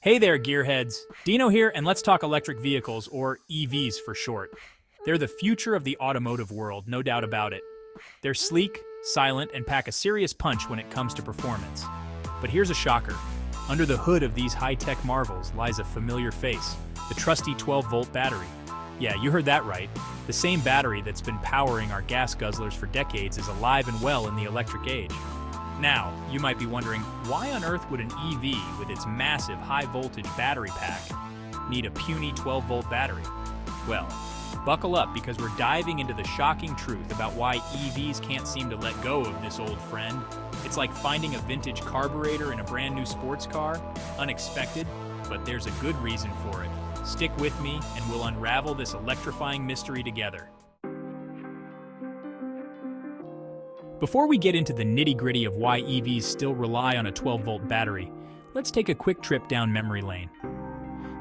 Hey there, gearheads. Dino here, and let's talk electric vehicles, or EVs for short. They're the future of the automotive world, no doubt about it. They're sleek, silent, and pack a serious punch when it comes to performance. But here's a shocker. Under the hood of these high-tech marvels lies a familiar face, the trusty 12-volt battery. Yeah, you heard that right. The same battery that's been powering our gas guzzlers for decades is alive and well in the electric age. Now, you might be wondering, why on earth would an EV with its massive high-voltage battery pack need a puny 12-volt battery? Well, buckle up because we're diving into the shocking truth about why EVs can't seem to let go of this old friend. It's like finding a vintage carburetor in a brand new sports car. Unexpected, but there's a good reason for it. Stick with me and we'll unravel this electrifying mystery together. Before we get into the nitty-gritty of why EVs still rely on a 12-volt battery, let's take a quick trip down memory lane.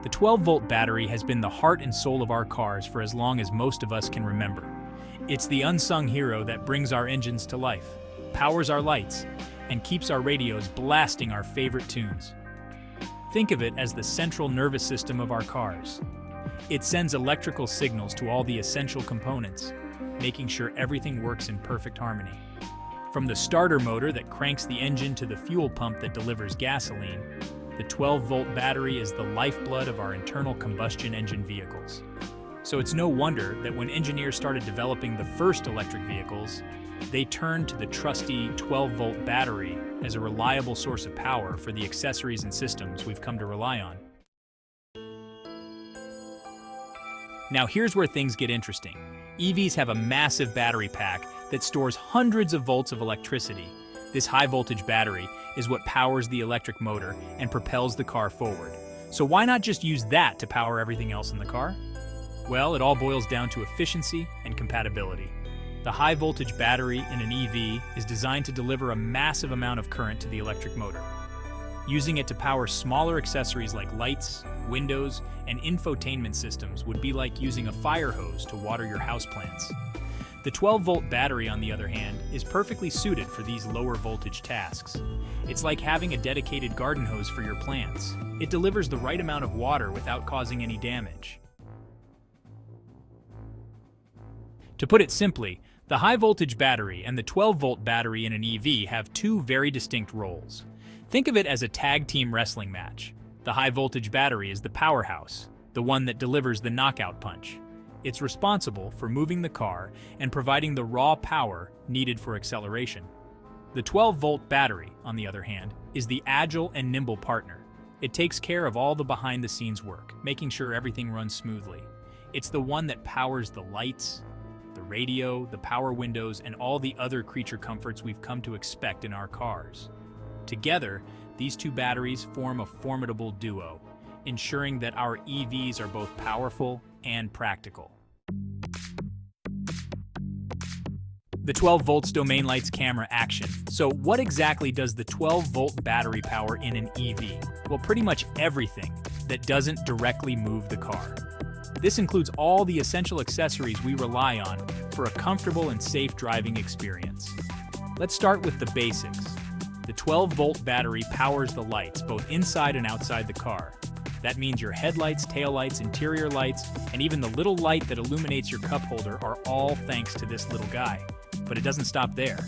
The 12-volt battery has been the heart and soul of our cars for as long as most of us can remember. It's the unsung hero that brings our engines to life, powers our lights, and keeps our radios blasting our favorite tunes. Think of it as the central nervous system of our cars. It sends electrical signals to all the essential components, making sure everything works in perfect harmony. From the starter motor that cranks the engine to the fuel pump that delivers gasoline, the 12-volt battery is the lifeblood of our internal combustion engine vehicles. So it's no wonder that when engineers started developing the first electric vehicles, they turned to the trusty 12-volt battery as a reliable source of power for the accessories and systems we've come to rely on. Now here's where things get interesting. EVs have a massive battery pack that stores hundreds of volts of electricity. This high-voltage battery is what powers the electric motor and propels the car forward. So why not just use that to power everything else in the car? Well, it all boils down to efficiency and compatibility. The high-voltage battery in an EV is designed to deliver a massive amount of current to the electric motor. Using it to power smaller accessories like lights, windows, and infotainment systems would be like using a fire hose to water your houseplants. The 12-volt battery, on the other hand, is perfectly suited for these lower voltage tasks. It's like having a dedicated garden hose for your plants. It delivers the right amount of water without causing any damage. To put it simply, the high-voltage battery and the 12-volt battery in an EV have two very distinct roles. Think of it as a tag team wrestling match. The high-voltage battery is the powerhouse, the one that delivers the knockout punch. It's responsible for moving the car and providing the raw power needed for acceleration. The 12-volt battery, on the other hand, is the agile and nimble partner. It takes care of all the behind-the-scenes work, making sure everything runs smoothly. It's the one that powers the lights, the radio, the power windows, and all the other creature comforts we've come to expect in our cars. Together, these two batteries form a formidable duo, ensuring that our EVs are both powerful and practical. The 12 volts domain lights camera action. So what exactly does the 12-volt battery power in an EV? Well, pretty much everything that doesn't directly move the car. This includes all the essential accessories we rely on for a comfortable and safe driving experience. Let's start with the basics. The 12-volt battery powers the lights both inside and outside the car. That means your headlights, taillights, interior lights, and even the little light that illuminates your cup holder are all thanks to this little guy. But it doesn't stop there.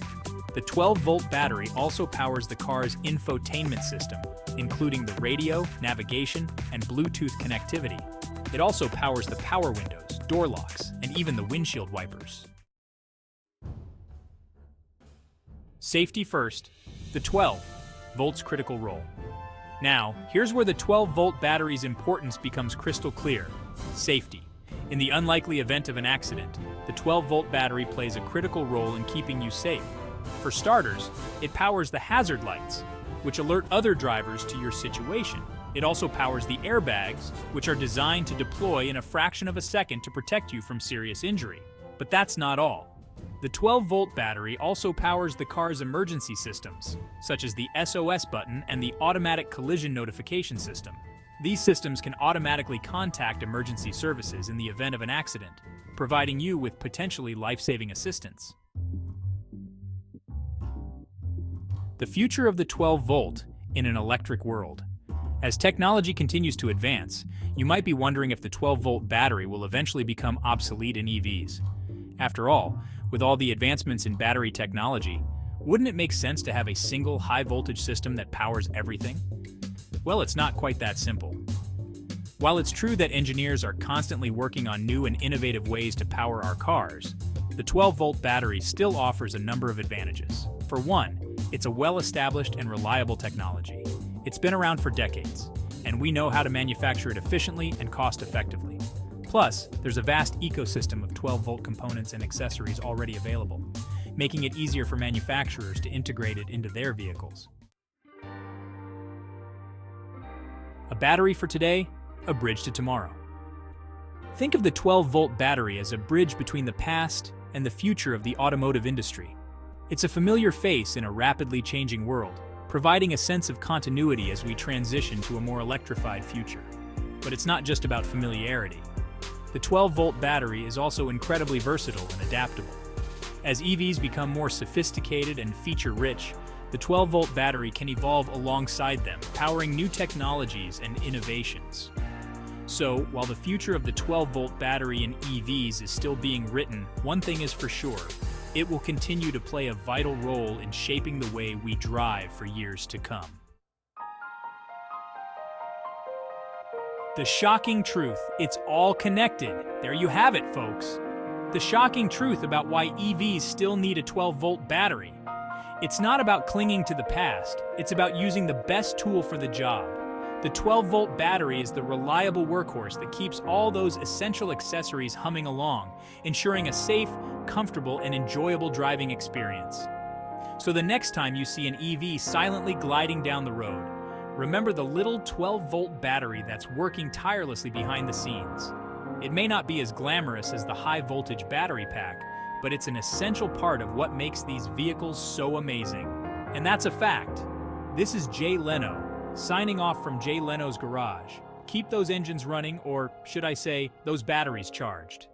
The 12-volt battery also powers the car's infotainment system, including the radio, navigation, and Bluetooth connectivity. It also powers the power windows, door locks, and even the windshield wipers. Safety first. The 12 volts critical role. Now, here's where the 12-volt battery's importance becomes crystal clear. Safety. In the unlikely event of an accident, the 12-volt battery plays a critical role in keeping you safe. For starters, it powers the hazard lights, which alert other drivers to your situation. It also powers the airbags, which are designed to deploy in a fraction of a second to protect you from serious injury. But that's not all. The 12-volt battery also powers the car's emergency systems, such as the SOS button and the automatic collision notification system. These systems can automatically contact emergency services in the event of an accident, providing you with potentially life-saving assistance. The future of the 12-volt in an electric world. As technology continues to advance, you might be wondering if the 12-volt battery will eventually become obsolete in EVs. After all, with all the advancements in battery technology, wouldn't it make sense to have a single high-voltage system that powers everything? Well, it's not quite that simple. While it's true that engineers are constantly working on new and innovative ways to power our cars, the 12-volt battery still offers a number of advantages. For one, it's a well-established and reliable technology. It's been around for decades, and we know how to manufacture it efficiently and cost-effectively. Plus, there's a vast ecosystem of 12-volt components and accessories already available, making it easier for manufacturers to integrate it into their vehicles. A battery for today, a bridge to tomorrow. Think of the 12-volt battery as a bridge between the past and the future of the automotive industry. It's a familiar face in a rapidly changing world, providing a sense of continuity as we transition to a more electrified future. But it's not just about familiarity. The 12-volt battery is also incredibly versatile and adaptable. As EVs become more sophisticated and feature-rich, the 12-volt battery can evolve alongside them, powering new technologies and innovations. So, while the future of the 12-volt battery in EVs is still being written, one thing is for sure: it will continue to play a vital role in shaping the way we drive for years to come. The shocking truth: it's all connected. There you have it, folks. The shocking truth about why EVs still need a 12-volt battery. It's not about clinging to the past, it's about using the best tool for the job. The 12-volt battery is the reliable workhorse that keeps all those essential accessories humming along, ensuring a safe, comfortable, and enjoyable driving experience. So the next time you see an EV silently gliding down the road, remember the little 12-volt battery that's working tirelessly behind the scenes. It may not be as glamorous as the high-voltage battery pack, but it's an essential part of what makes these vehicles so amazing. And that's a fact. This is Jay Leno, signing off from Jay Leno's Garage. Keep those engines running, or should I say, those batteries charged.